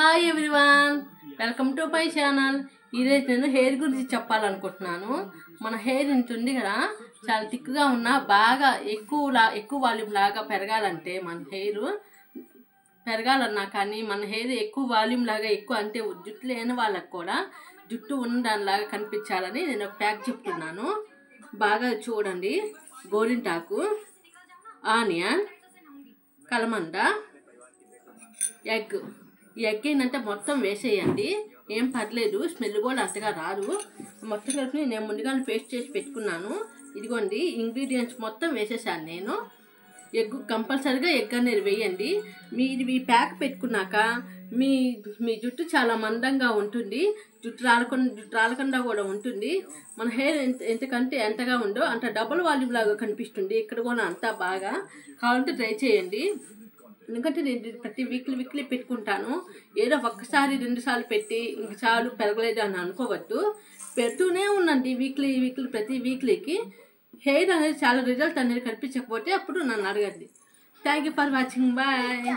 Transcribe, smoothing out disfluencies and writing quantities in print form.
Hi everyone, welcome to my channel. ఈరోజు నేను hair గురించి చెప్పాలనుకుంటున్నాను. మన హెయిర్ ఇంత ఉంది కదా, చాలా థిక్గా ఉన్న బాగా ఎక్కువ వాల్యూమ్ లాగా పెరగాలంటే, మన హెయిర్ పెరగాలన్నా కానీ మన హెయిర్ ఎక్కువ వాల్యూమ్ లాగా ఎక్కువ అంటే జుట్టు లేని వాళ్ళకు కూడా జుట్టు ఉన్న దానిలాగా కనిపించాలని నేను ఒక ప్యాక్ చెప్తున్నాను. బాగా చూడండి. గోరింటాకు, ఆనియన్, కలమంద, ఎగ్. ఈ ఎగ్ ఏంటంటే మొత్తం వేసేయండి, ఏం పర్లేదు, స్మెల్ కూడా అంతగా రాదు. మొత్తం కలిపి నేను ముందుగానే పేస్ట్ చేసి పెట్టుకున్నాను. ఇదిగోండి, ఇంగ్రీడియంట్స్ మొత్తం వేసేసాను నేను. ఎగ్ కంపల్సరీగా ఎగ్ అనేది వేయండి. మీరు ఈ ప్యాక్ పెట్టుకున్నాక మీ జుట్టు చాలా మందంగా ఉంటుంది, జుట్టు రాలకుండా కూడా ఉంటుంది. మన హెయిర్ ఎంతకంటే ఎంతగా ఉందో అంత డబుల్ వాల్యూమ్ లాగా కనిపిస్తుంది. ఇక్కడ కూడా అంతా బాగా కావాలంటే ట్రై చేయండి. ఎందుకంటే నేను ప్రతి వీక్లీ పెట్టుకుంటాను. ఏదో ఒక్కసారి 2 సార్లు పెట్టి ఇంక చాలు పెరగలేదు అని అనుకోవద్దు. పెడుతూనే ఉండండి వీక్లీ ప్రతి వీక్లీకి. హెయిర్ అనేది చాలా రిజల్ట్ అనేది కనిపించకపోతే అప్పుడు నన్ను అడగండి. Thank you for watching. Bye.